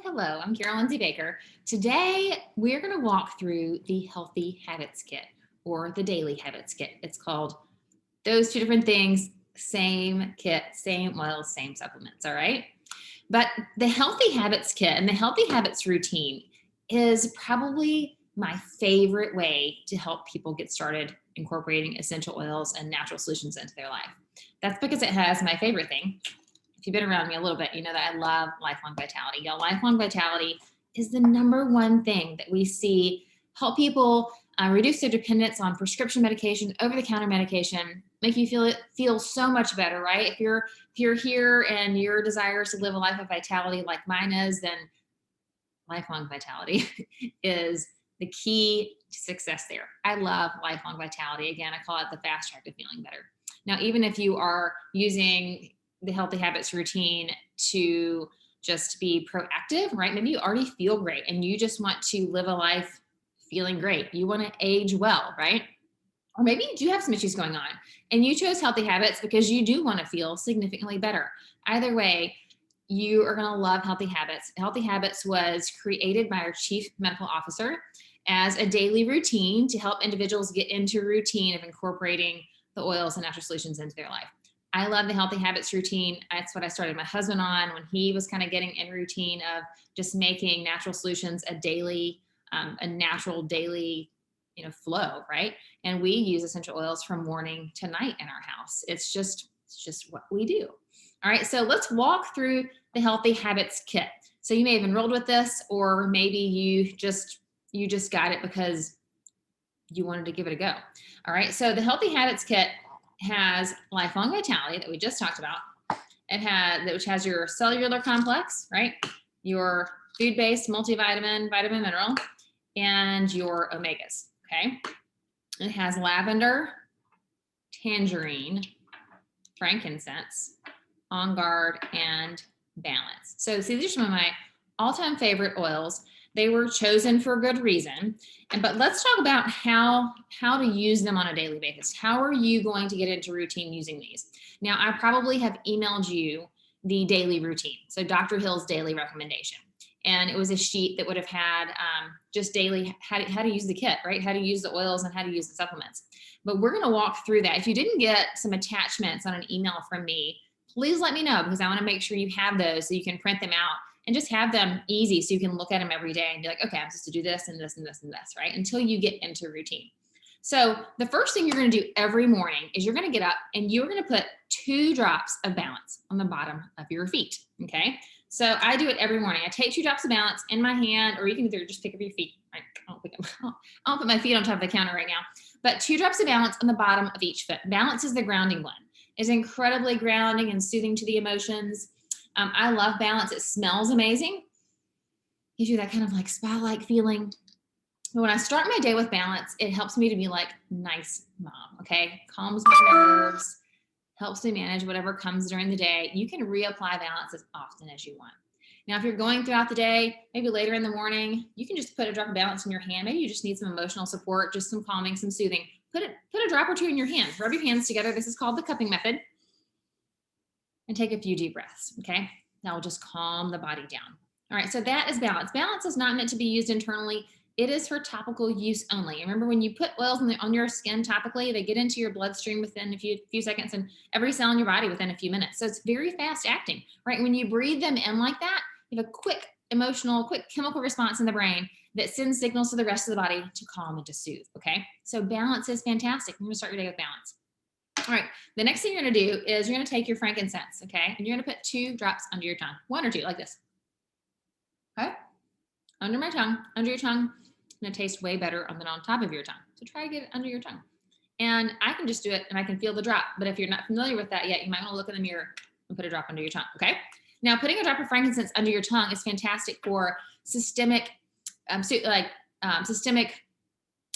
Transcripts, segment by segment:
Hello, I'm Carol Lindsay Baker. Today, we're going to walk through the Healthy Habits Kit or the Daily Habits Kit. It's called those two different things, same kit, same oils, same supplements, all right? But the Healthy Habits Kit and the Healthy Habits routine is probably my favorite way to help people get started incorporating essential oils and natural solutions into their life. That's because it has my favorite thing. If you've been around me a little bit, you know that I love lifelong vitality. Y'all, lifelong vitality is the number one thing that we see help people reduce their dependence on prescription medication, over-the-counter medication, make you feel so much better, right? If you're here and your desire is to live a life of vitality like mine is, then lifelong vitality is the key to success there. I love lifelong vitality. Again, I call it the fast track to feeling better. Now, even if you are using the healthy habits routine to just be proactive, right? Maybe you already feel great and you just want to live a life feeling great. You want to age well, right? Or maybe you do have some issues going on and you chose healthy habits because you do want to feel significantly better. Either way, you are going to love Healthy Habits. Healthy Habits was created by our chief medical officer as a daily routine to help individuals get into a routine of incorporating the oils and natural solutions into their life. I love the Healthy Habits routine. That's what I started my husband on when he was kind of getting in routine of just making natural solutions a natural daily, flow, right? And we use essential oils from morning to night in our house. It's just what we do. All right, so let's walk through the Healthy Habits Kit. So you may have enrolled with this, or maybe you just got it because you wanted to give it a go. All right, so the Healthy Habits Kit has lifelong vitality that we just talked about. Which has your cellular complex, right? Your food-based multivitamin, vitamin, mineral, and your omegas. Okay. It has lavender, tangerine, frankincense, on guard, and balance. So see, these are some of my all-time favorite oils. They were chosen for a good reason. But let's talk about how to use them on a daily basis. How are you going to get into routine using these? Now, I probably have emailed you the daily routine. So Dr. Hill's daily recommendation. And it was a sheet that would have had just daily how to use the kit, right? How to use the oils and how to use the supplements. But we're going to walk through that. If you didn't get some attachments on an email from me, please let me know because I want to make sure you have those so you can print them out and just have them easy so you can look at them every day and be like, okay, I'm supposed to do this and this and this and this, right? Until you get into routine. So the first thing you're going to do every morning is you're going to get up and you're going to put 2 drops of balance on the bottom of your feet, okay? So I do it every morning. I take 2 drops of balance in my hand, or you can either just pick up your feet. Right? I'll put my feet on top of the counter right now. But 2 drops of balance on the bottom of each foot. Balance is the grounding blend. It's incredibly grounding and soothing to the emotions. I love balance. It smells amazing. Gives you that kind of like spa-like feeling. But when I start my day with balance, it helps me to be like nice mom, okay? Calms my nerves, helps me manage whatever comes during the day. You can reapply balance as often as you want. Now, if you're going throughout the day, maybe later in the morning, you can just put a drop of balance in your hand. Maybe you just need some emotional support, just some calming, some soothing. Put a drop or 2 in your hand. Rub your hands together. This is called the cupping method. And take a few deep breaths, okay? That will just calm the body down. All right, so that is balance. Balance is not meant to be used internally. It is for topical use only. Remember, when you put oils on your skin topically, they get into your bloodstream within a few seconds and every cell in your body within a few minutes. So it's very fast acting, right? When you breathe them in like that, you have a quick chemical response in the brain that sends signals to the rest of the body to calm and to soothe, okay? So balance is fantastic. You're gonna start your day with balance. All right, the next thing you're gonna do is you're gonna take your frankincense, okay? And you're gonna put 2 drops under your tongue, 1 or 2, like this, okay? Under my tongue, under your tongue. It's gonna taste way better than on top of your tongue. So try to get it under your tongue. And I can just do it and I can feel the drop. But if you're not familiar with that yet, you might wanna look in the mirror and put a drop under your tongue, okay? Now, putting a drop of frankincense under your tongue is fantastic for systemic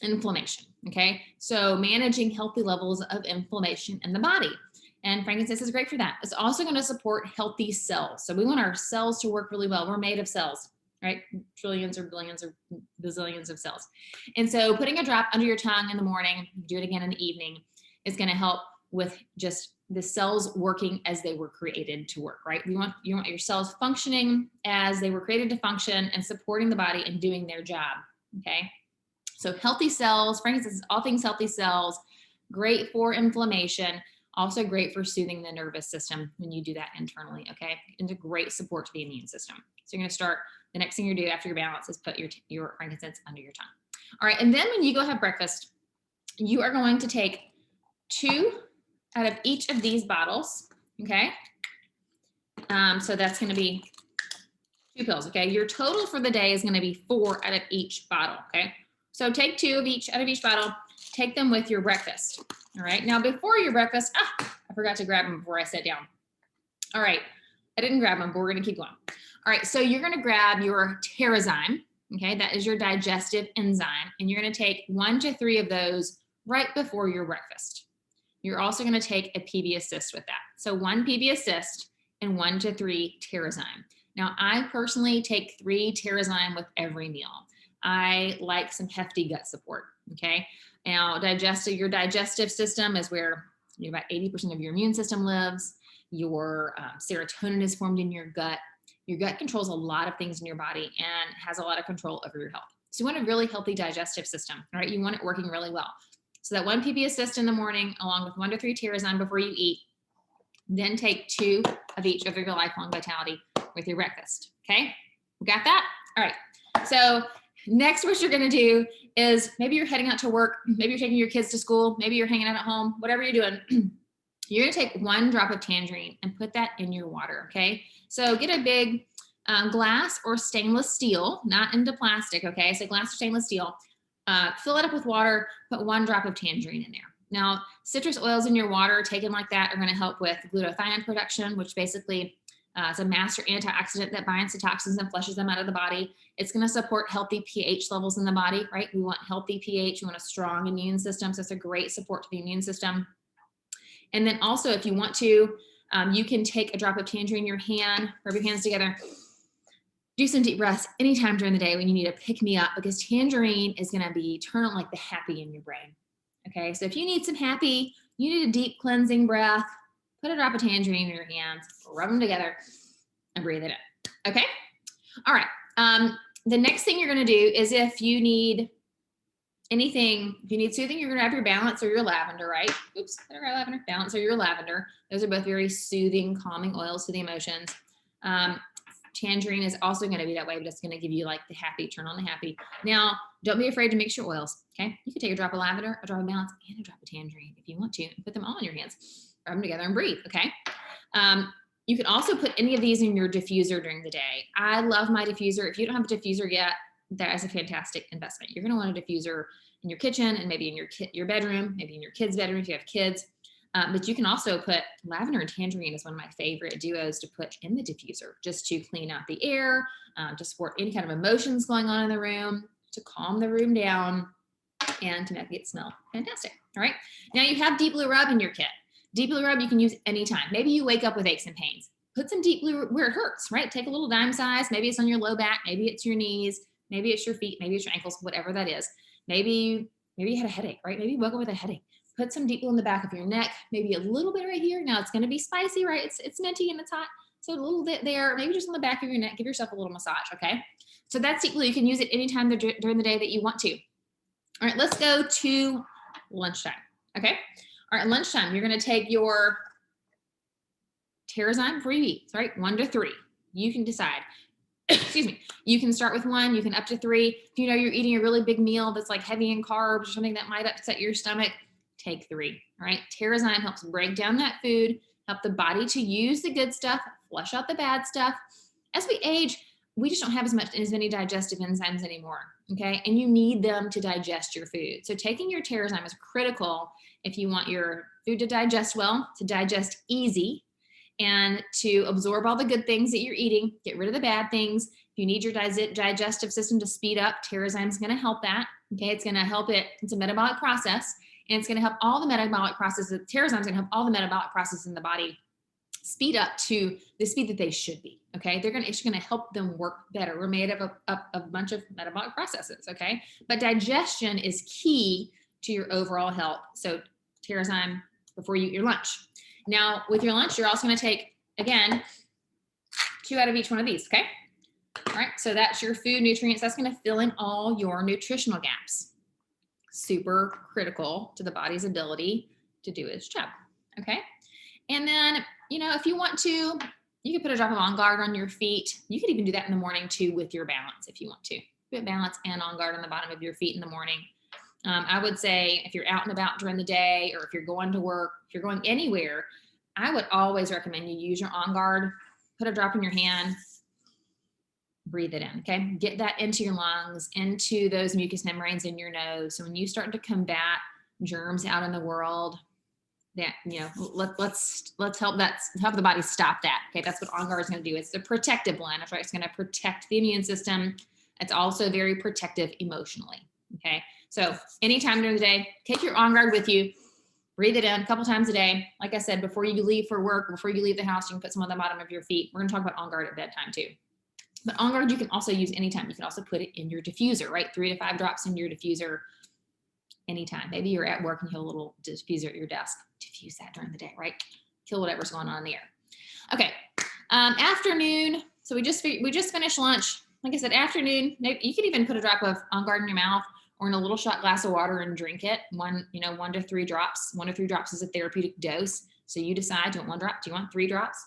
inflammation, okay? So managing healthy levels of inflammation in the body. And frankincense is great for that. It's also gonna support healthy cells. So we want our cells to work really well. We're made of cells, right? Trillions or billions or bazillions of cells. And so putting a drop under your tongue in the morning, do it again in the evening, is gonna help with just the cells working as they were created to work, right? You want your cells functioning as they were created to function and supporting the body and doing their job, okay? So healthy cells, frankincense, all things healthy cells, great for inflammation, also great for soothing the nervous system when you do that internally, okay? And a great support to the immune system. So you're gonna start, the next thing you do after your balance is put your frankincense under your tongue. All right, and then when you go have breakfast, you are going to take 2 out of each of these bottles, okay? So that's gonna be 2 pills, okay? Your total for the day is gonna be 4 out of each bottle, okay? So take 2 of each out of each bottle, take them with your breakfast, all right? Now before your breakfast, I forgot to grab them before I sat down. All right, I didn't grab them, but we're gonna keep going. All right, so you're gonna grab your Terrazyme, okay? That is your digestive enzyme, and you're gonna take 1 to 3 of those right before your breakfast. You're also gonna take a PB Assist with that. So 1 PB Assist and 1 to 3 Terrazyme. Now, I personally take 3 Terrazyme with every meal. I like some hefty gut support, okay? Now, your digestive system is where about 80% of your immune system lives. Your serotonin is formed in your gut. Your gut controls a lot of things in your body and has a lot of control over your health. So you want a really healthy digestive system, right? You want it working really well. So that 1 PB Assist in the morning, along with 1 to 3 Terrazyme before you eat, then take 2 of each of your Lifelong Vitality with your breakfast, okay? We got that? All right, so next what you're gonna do is maybe you're heading out to work, maybe you're taking your kids to school, maybe you're hanging out at home, whatever you're doing, you're gonna take 1 drop of tangerine and put that in your water, okay? So get a big glass or stainless steel, not into plastic, okay? So glass or stainless steel, fill it up with water, put 1 drop of tangerine in there. Now, citrus oils in your water taken like that are gonna help with glutathione production, which basically is a master antioxidant that binds to toxins and flushes them out of the body. It's gonna support healthy pH levels in the body, right? We want healthy pH, we want a strong immune system, so it's a great support to the immune system. And then also, if you want to, you can take a drop of tangerine in your hand, rub your hands together, do some deep breaths anytime during the day when you need to pick me up, because tangerine is gonna be turn on like the happy in your brain. Okay, so if you need some happy, you need a deep cleansing breath, put a drop of tangerine in your hands, rub them together, and breathe it in. Okay, all right. The next thing you're gonna do is if you need anything, if you need soothing, you're gonna have your balance or your lavender, right? Oops, I don't got lavender. Balance or your lavender. Those are both very soothing, calming oils to the emotions. Tangerine is also going to be that way, but it's going to give you like the happy, turn on the happy. Now, don't be afraid to mix your oils, okay? You can take a drop of lavender, a drop of balance, and a drop of tangerine if you want to, and put them all in your hands. Rub them together and breathe, okay? You can also put any of these in your diffuser during the day. I love my diffuser. If you don't have a diffuser yet, that is a fantastic investment. You're going to want a diffuser in your kitchen and maybe in your bedroom, maybe in your kids' bedroom if you have kids. But you can also put lavender and tangerine is one of my favorite duos to put in the diffuser, just to clean out the air, to support any kind of emotions going on in the room, to calm the room down, and to make it smell fantastic. All right. Now you have Deep Blue Rub in your kit. Deep Blue Rub you can use anytime. Maybe you wake up with aches and pains. Put some Deep Blue where it hurts, right? Take a little dime size. Maybe it's on your low back. Maybe it's your knees. Maybe it's your feet. Maybe it's your ankles, whatever that is. Maybe you had a headache, right? Maybe you woke up with a headache. Put some Deep Blue in the back of your neck, maybe a little bit right here. Now it's going to be spicy, right? It's minty and it's hot. So a little bit there, maybe just on the back of your neck, give yourself a little massage, okay? So that's Deep Blue. You can use it anytime during the day that you want to. All right, let's go to lunchtime, okay? All right, lunchtime, you're going to take your Terrazyme before you eat, right? 1 to 3. You can decide. Excuse me. You can start with 1, you can up to 3. If you know you're eating a really big meal that's like heavy in carbs or something that might upset your stomach, take 3, all right? Terrazyme helps break down that food, help the body to use the good stuff, flush out the bad stuff. As we age, we just don't have as many digestive enzymes anymore, okay? And you need them to digest your food. So taking your Terrazyme is critical if you want your food to digest well, to digest easy, and to absorb all the good things that you're eating, get rid of the bad things. If you need your digestive system to speed up, Terrazyme is going to help that, okay? It's going to help it. It's a metabolic process. And it's going to help all the metabolic processes. Terrazyme is going to help all the metabolic processes in the body speed up to the speed that they should be. Okay, it's going to help them work better. We're made of a bunch of metabolic processes. Okay, but digestion is key to your overall health. So Terrazyme before you eat your lunch. Now with your lunch, you're also going to take, again, 2 out of each one of these, okay? All right, so that's your food nutrients. That's going to fill in all your nutritional gaps. Super critical to the body's ability to do its job, okay? And then, you know, if you want to, you can put a drop of On Guard on your feet. You could even do that in the morning too with your balance if you want to. Put balance and On Guard on the bottom of your feet in the morning. I would say if you're out and about during the day, or if you're going to work, if you're going anywhere, I would always recommend you use your On Guard, put a drop in your hand, breathe it in, okay? Get that into your lungs, into those mucous membranes in your nose. So when you start to combat germs out in the world, that, you know, let's help the body stop that. Okay, that's what On Guard is going to do. It's the protective blend, right? It's going to protect the immune system. It's also very protective emotionally. Okay, so anytime during the day, take your On Guard with you. Breathe it in a couple times a day. Like I said, before you leave for work, before you leave the house, you can put some on the bottom of your feet. We're going to talk about On Guard at bedtime too. But On Guard you can also use anytime. You can also put it in your diffuser, right? 3 to 5 drops in your diffuser anytime. Maybe you're at work and you have a little diffuser at your desk. Diffuse that during the day, right? Kill whatever's going on in the air. Okay, afternoon. So we just finished lunch. Like I said, afternoon. Maybe you could even put a drop of On Guard in your mouth or in a little shot glass of water and drink it. 1 to 3 drops. 1 to 3 drops is a therapeutic dose. So you decide, do you want 1 drop? Do you want 3 drops?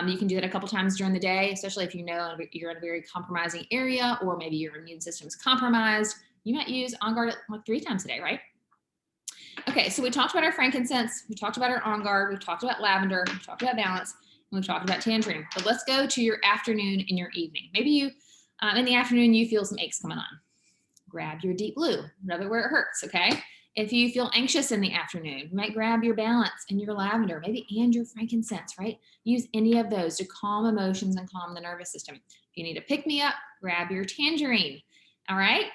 You can do that a couple times during the day, especially if you know you're in a very compromising area, or maybe your immune system is compromised. You might use On Guard like 3 times a day, right? Okay, so we talked about our frankincense, we talked about our On Guard, we've talked about lavender, we've talked about balance, and we've talked about tangerine. But let's go to your afternoon and your evening. Maybe you, in the afternoon, you feel some aches coming on. Grab your Deep Blue, rub it where it hurts, okay? If you feel anxious in the afternoon, you might grab your balance and your lavender, maybe and your frankincense, right? Use any of those to calm emotions and calm the nervous system. If you need a pick-me-up, grab your tangerine, all right?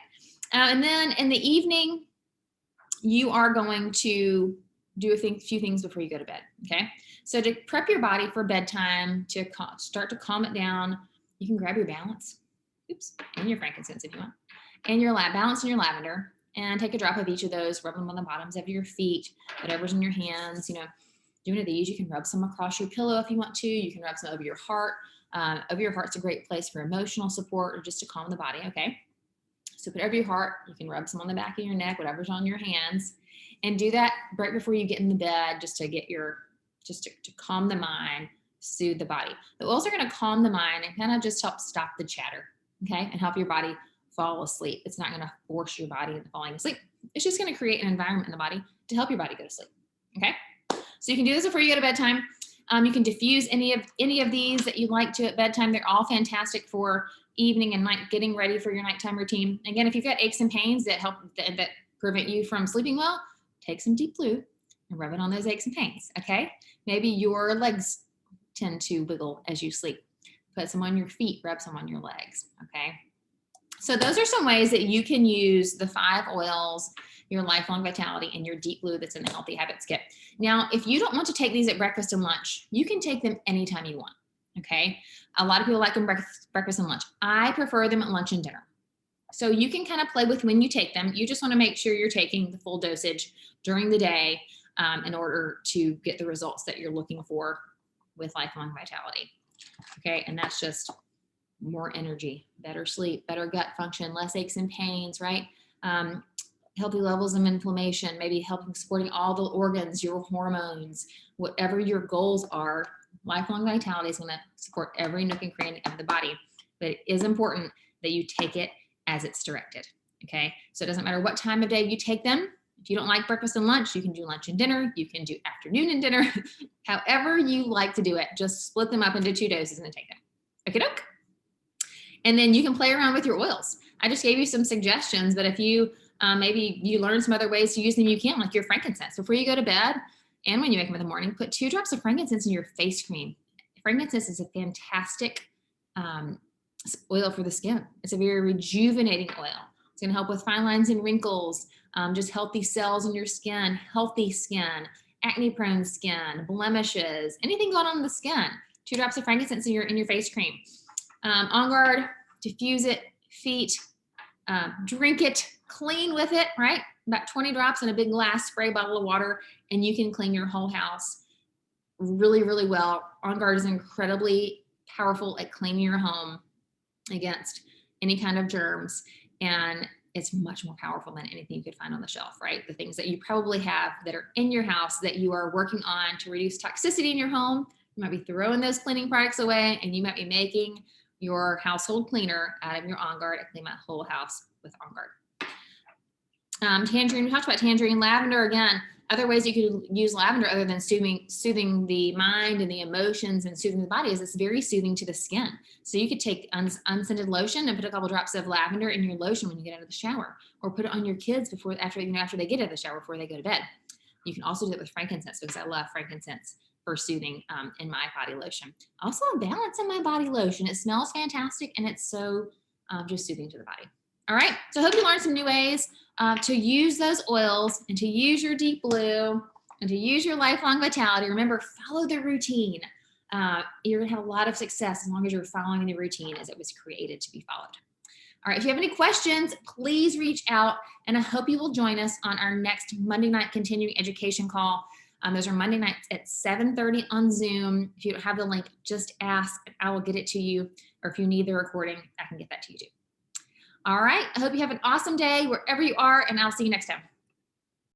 And then in the evening, you are going to do a few things before you go to bed, okay? So to prep your body for bedtime, to start to calm it down, you can grab your balance, and your frankincense if you want, and your balance and your lavender, and take a drop of each of those, rub them on the bottoms of your feet, whatever's in your hands, you know. Do one of these, you can rub some across your pillow if you want to, you can rub some over your heart. Over your heart's a great place for emotional support or just to calm the body, okay? So put over your heart, you can rub some on the back of your neck, whatever's on your hands, and do that right before you get in the bed, just to get to calm the mind, soothe the body. The oils are going to calm the mind and kind of just help stop the chatter, okay, and help your body fall asleep. It's not going to force your body into falling asleep. It's just going to create an environment in the body to help your body go to sleep, okay? So you can do this before you go to bedtime. You can diffuse any of these that you like to at bedtime. They're all fantastic for evening and night, getting ready for your nighttime routine. Again, if you've got aches and pains that prevent you from sleeping well, take some Deep Blue and rub it on those aches and pains, okay? Maybe your legs tend to wiggle as you sleep. Put some on your feet, rub some on your legs, okay? So those are some ways that you can use the 5 oils, your Lifelong Vitality, and your Deep Blue that's in the Healthy Habits Kit. Now, if you don't want to take these at breakfast and lunch, you can take them anytime you want, okay? A lot of people like them breakfast and lunch. I prefer them at lunch and dinner. So you can kind of play with when you take them. You just want to make sure you're taking the full dosage during the day in order to get the results that you're looking for with Lifelong Vitality, okay? And that's just more energy, better sleep, better gut function, less aches and pains, right? Healthy levels of inflammation, maybe helping supporting all the organs, your hormones, whatever your goals are. Lifelong Vitality is going to support every nook and cranny of the body, but it is important that you take it as it's directed, okay? So it doesn't matter what time of day you take them. If you don't like breakfast and lunch, you can do lunch and dinner, you can do afternoon and dinner, however you like to do it. Just split them up into 2 doses and take them. Okay, doke? And then you can play around with your oils. I just gave you some suggestions, but if you maybe you learn some other ways to use them, you can, like your frankincense. Before you go to bed and when you wake up in the morning, put 2 drops of frankincense in your face cream. Frankincense is a fantastic oil for the skin. It's a very rejuvenating oil. It's going to help with fine lines and wrinkles, just healthy cells in your skin, healthy skin, acne-prone skin, blemishes, anything going on in the skin. 2 drops of frankincense in your face cream. On Guard, diffuse it, feet, drink it, clean with it, right? About 20 drops in a big glass spray bottle of water, and you can clean your whole house really, really well. On Guard is incredibly powerful at cleaning your home against any kind of germs, and it's much more powerful than anything you could find on the shelf, right? The things that you probably have that are in your house that you are working on to reduce toxicity in your home. You might be throwing those cleaning products away, and you might be making your household cleaner out of your On Guard. I clean my whole house with On Guard. Tangerine, we talked about tangerine. Lavender, again, other ways you could use lavender other than soothing the mind and the emotions and soothing the body is it's very soothing to the skin. So you could take unscented lotion and put a couple drops of lavender in your lotion when you get out of the shower, or put it on your kids after they get out of the shower, before they go to bed. You can also do it with frankincense, because I love frankincense for soothing in my body lotion. Also, a balance in my body lotion. It smells fantastic, and it's so just soothing to the body. All right, so I hope you learned some new ways to use those oils, and to use your Deep Blue, and to use your Lifelong Vitality. Remember, follow the routine. You're gonna have a lot of success as long as you're following the routine as it was created to be followed. All right, if you have any questions, please reach out, and I hope you will join us on our next Monday night continuing education call. Those are Monday nights at 7:30 on Zoom. If you don't have the link, just ask, and I will get it to you. Or if you need the recording, I can get that to you too. All right, I hope you have an awesome day wherever you are, and I'll see you next time.